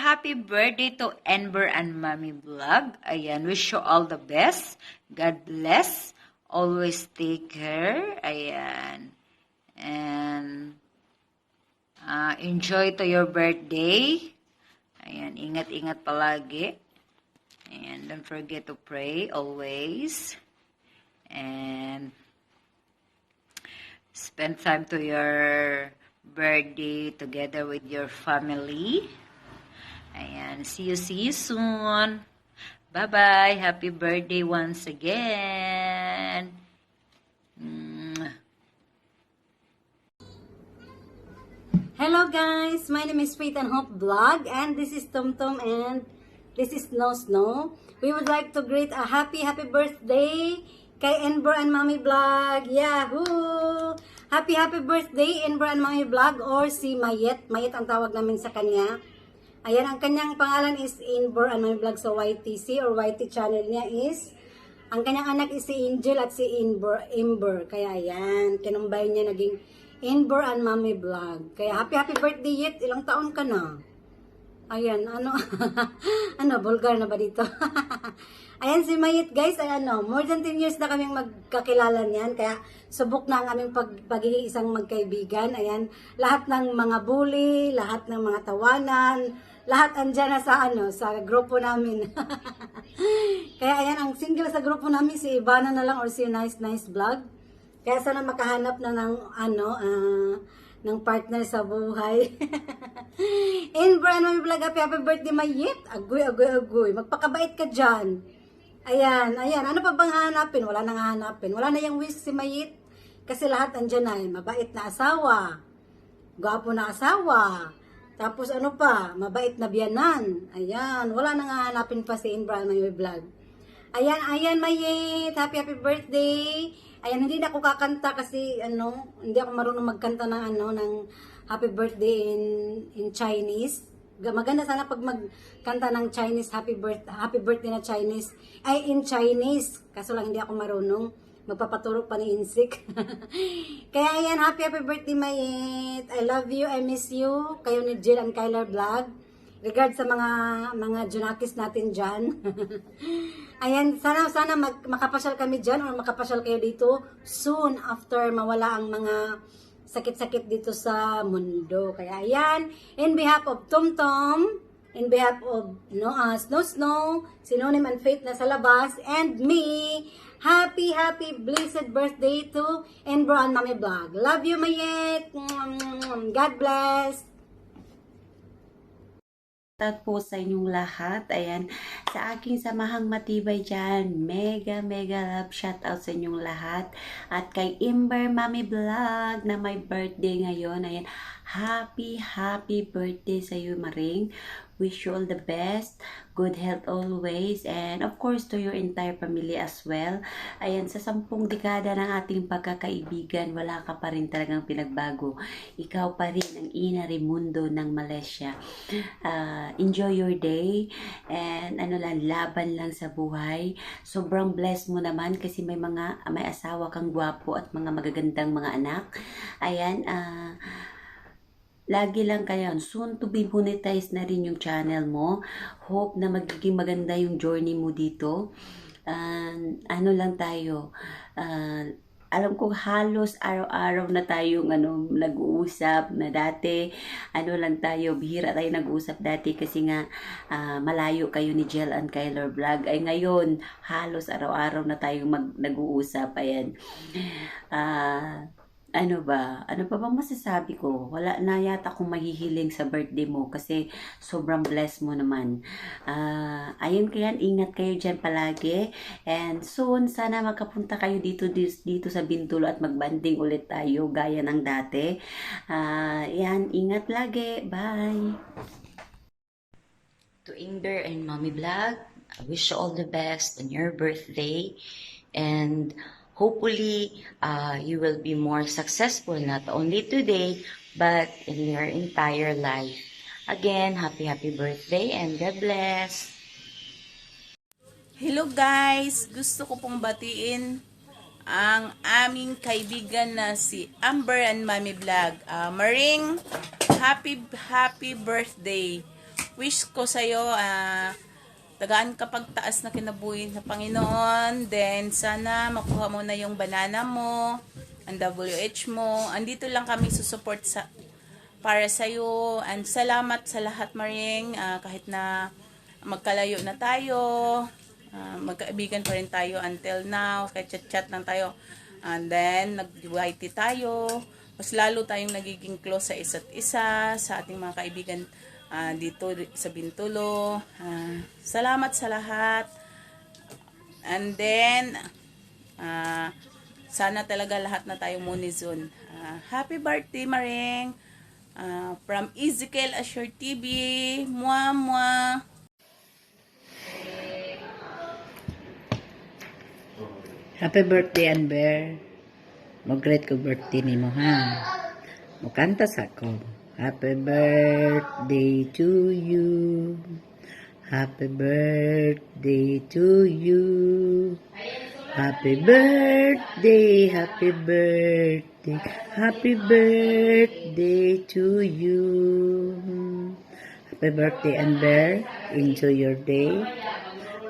happy birthday to Enver and Mommy Vlog. Ayan, wish you all the best. God bless. Always take care. Ayan. And enjoy to your birthday. Ayan, ingat-ingat palagi. And don't forget to pray always. And spend time to your birthday together with your family. Ayan, see you soon. Bye-bye. Happy birthday once again. Hello guys, my name is Faith and Hope Vlog, and this is Tum Tum, and this is Snow. We would like to greet a happy birthday kay Enver and Mommy Vlog. Yahoo! Happy birthday Enver and Mommy Vlog, or si Mayet. Mayet ang tawag namin sa kanya. Ayan, ang kanyang pangalan is Enver and Mommy Vlog sa YTC or YT channel niya is, ang kanyang anak is si Angel at si Ember. Kaya ayan, kinumbay niya naging Enver and Mommy Vlog. Kaya happy birthday Yet. Ilang taon ka na? Ayan, ano? Ano, vulgar na ba dito? Ayan si Mayit guys, ay more than 10 years na kaming magkakilala niyan. Kaya subok na ang aming pagiging isang magkaibigan. Ayan, lahat ng mga bully, lahat ng mga tawanan, lahat andyan na sa sa grupo namin. Kaya ayan, ang single sa grupo namin si Ivana na lang or si Nice Vlog. Kaya sana makahanap na ng ng partner sa buhay. Enver and Mommy Vlog, happy birthday Mayit. Agoy. Magpakabait ka dyan. Ayan. Ano pa bang hahanapin? Wala nang hahanapin. Wala na yung wish si Mayit. Kasi lahat andyan na. Mabait na asawa. Gwapo na asawa. Tapos ano pa? Mabait na biyanan. Ayan. Wala nang hahanapin pa si Enver and Mommy Vlog. Ayan Mayit. Happy birthday. Ayan, hindi na ako kakanta kasi hindi ako marunong magkanta ng ng happy birthday in Chinese. Maganda sana pag magkanta ng Chinese happy birthday na Chinese ay in Chinese. Kaso lang hindi ako marunong. Magpapaturo pa ni Insik. Kaya ayan, happy birthday Mayit. I love you, I miss you. Kayo ni Jill and Kyler Vlog. Regard sa mga Junakis natin dyan. Ayan, sana makapasyal kami dyan or makapasyal kayo dito soon after mawala ang mga sakit-sakit dito sa mundo. Kaya ayan, in behalf of Tum Tum, in behalf of Snow, Synonym and Faith na sa labas, and me, happy blessed birthday to Enver and Mommy Vlog. Love you, Mayet. God bless. Shout po sa inyong lahat. Ayan, sa aking samahang matibay dyan, mega love shout out sa inyong lahat. At kay Ember Mommy Vlog na may birthday ngayon. Ayan, happy birthday sa iyo, Maring. Wish you all the best, good health always, and of course to your entire family as well. Ayan, sa 10 dekada ng ating pagkakaibigan, wala ka pa rin talagang pinagbago. Ikaw pa rin ang Ina Raimundo ng Malaysia. Enjoy your day, and laban lang sa buhay. Sobrang blessed mo naman kasi may asawa kang gwapo at mga magagandang mga anak. Ayan, lagi lang kayo, soon to be monetized na rin yung channel mo. Hope na magiging maganda yung journey mo dito. Lang tayo, alam ko halos araw-araw na tayong nag-uusap na dati. Lang tayo, bihira tayo nag-uusap dati kasi nga malayo kayo ni Jill and Kyler Vlog. Ay ngayon, halos araw-araw na tayong nag-uusap. Ayan. Ano pa bang masasabi ko? Wala na yata akong mahihiling sa birthday mo kasi sobrang blessed mo naman. Ayun kaya, ingat kayo dyan palagi. And soon, sana makapunta kayo dito sa Bintulo at magbanding ulit tayo gaya ng dati. Yan, ingat lagi. Bye! To Inger and Mommy Vlog, I wish you all the best on your birthday. And hopefully, you will be more successful, not only today, but in your entire life. Again, happy birthday and God bless. Hello guys! Gusto ko pong batiin ang aming kaibigan na si Amber and Mommy Vlog. Maring, happy birthday! wish ko sa'yo, tagaan ka pagtaas na kinabuhi sa Panginoon. Then, sana makuha mo na yung banana mo, ang WH mo. Andito lang kami susupport para sa'yo. And salamat sa lahat, Maring. Kahit na magkalayo na tayo, magkaibigan pa rin tayo until now. Kahit chat-chat lang tayo. And then, nag-YT tayo. Mas lalo tayong nagiging close sa isa't isa, sa ating mga kaibigan dito sa Bintulo. Salamat sa lahat. And then, sana talaga lahat na tayo monizon. Happy birthday, Maring! From Ezekiel Assure TV. Mwah, mwah! Happy birthday, Amber. Mag-great ko birthday ni mo, ha? Mukanta sa ko. Happy birthday to you. Happy birthday to you. Happy birthday, happy birthday, happy birthday to you. Happy birthday, Amber. Enjoy your day.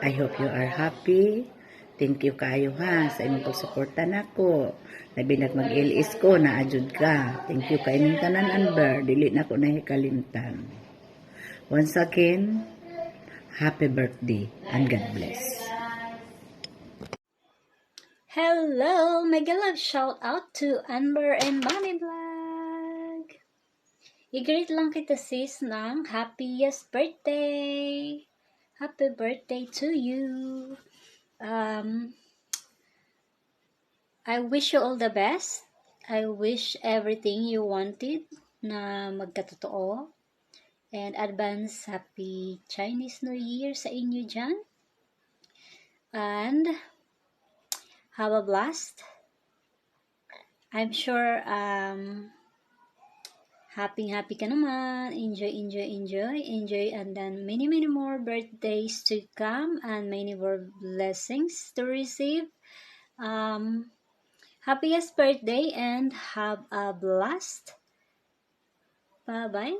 I hope you are happy. Thank you kayo, ha, sa inyong pagsuporta nako. Labi na mag-LS ko, na-adjud ka. Thank you kayo ng tanan, Amber. Dili na ko nahikalimtan. Once again, happy birthday and God bless. Hello! Mega love shout out to Amber and Mommy Vlog! I-greet lang kita sis ng happiest birthday! Happy birthday to you! I wish you all the best. I wish everything you wanted na magkatotoo. And advance happy Chinese New Year sa inyo dyan. And have a blast. I'm sure happy ka naman. Enjoy, and then many more birthdays to come and many more blessings to receive. Happiest birthday and have a blast. Bye-bye.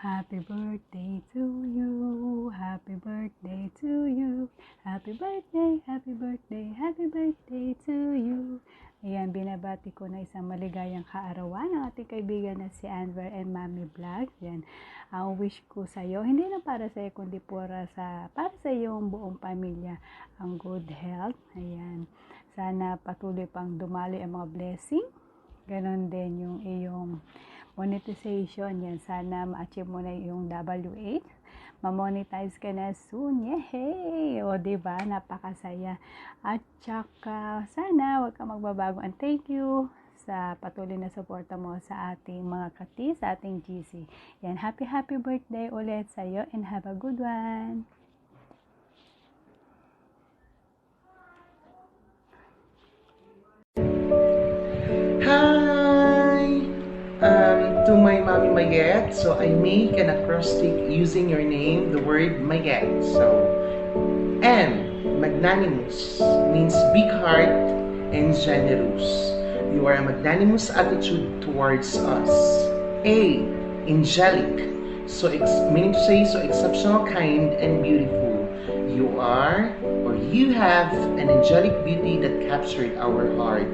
Happy birthday to you, happy birthday to you, happy birthday, happy birthday, happy birthday to you. Ayan, binabati ko na isang maligayang kaarawan ng ating kaibigan na si Amber and Mommy Vlog. Ayan, ang wish ko sa iyo, hindi na para sa iyo, kundi para sa iyong buong pamilya, ang good health. Ayan, sana patuloy pang dumaloy ang mga blessing. Ganon din yung iyong monetization, yan. Sana ma-achieve mo na yung W8. Ma-monetize ka na soon. Yehey! O, diba? Napakasaya. At saka, sana wag ka magbabago. And thank you sa patuloy na suporta mo sa ating mga kati, sa ating GC. Yan. Happy birthday ulit sa iyo and have a good one. To my mommy Mayet, so I make an acrostic using your name, the word Mayet. So, M, magnanimous, means big heart and generous. You are a magnanimous attitude towards us. A, angelic, so meaning to say, so exceptional, kind, and beautiful. You are, or you have, an angelic beauty that captured our heart.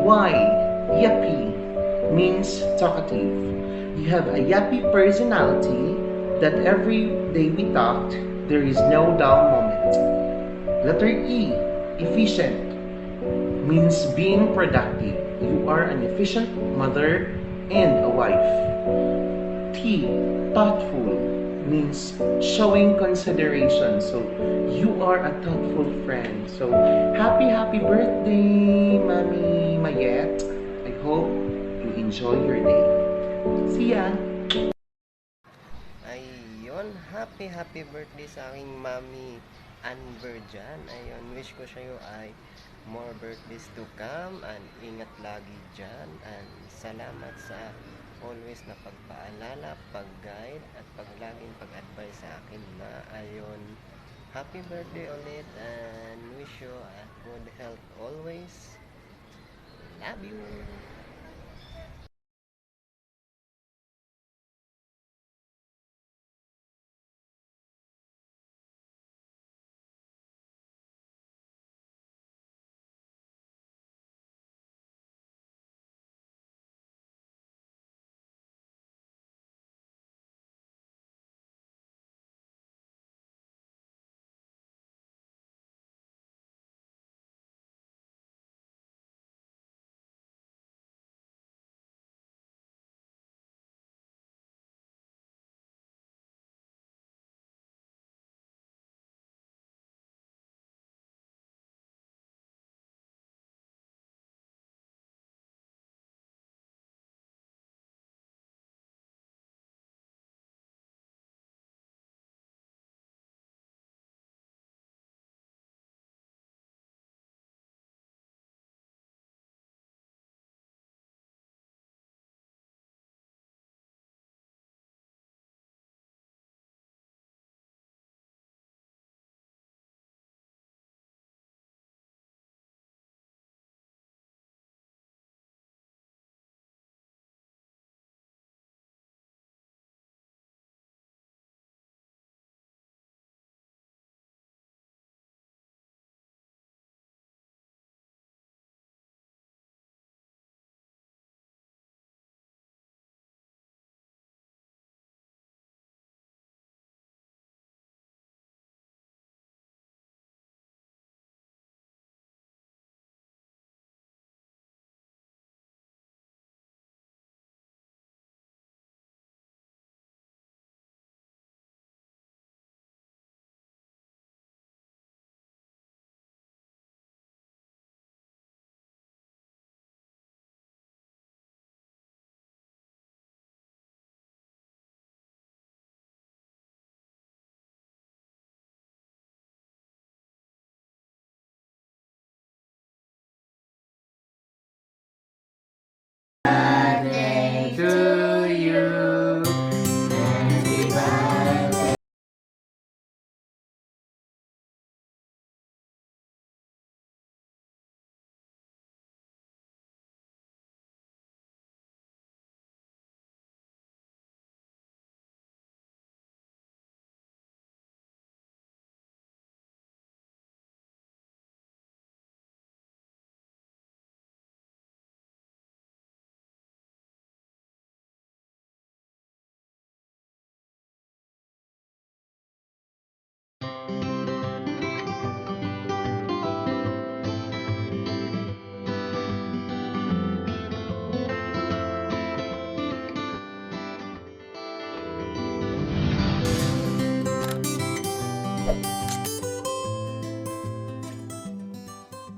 Y, yuppie, means talkative. You have a yappy personality that every day we talked, there is no dull moment. Letter E, efficient, means being productive. You are an efficient mother and a wife. T, thoughtful, means showing consideration. So, you are a thoughtful friend. So, happy birthday, Mommy Mayet. I hope you enjoy your day. See ya! Ayun, happy birthday sa aking Mami Amber dyan. Ayun, wish ko sa'yo ay more birthdays to come and ingat lagi dyan. And salamat sa always na pagpaalala, pag-guide at laging pag-advise sa akin na. Ayun, happy birthday ulit and wish you a good health always. Love you!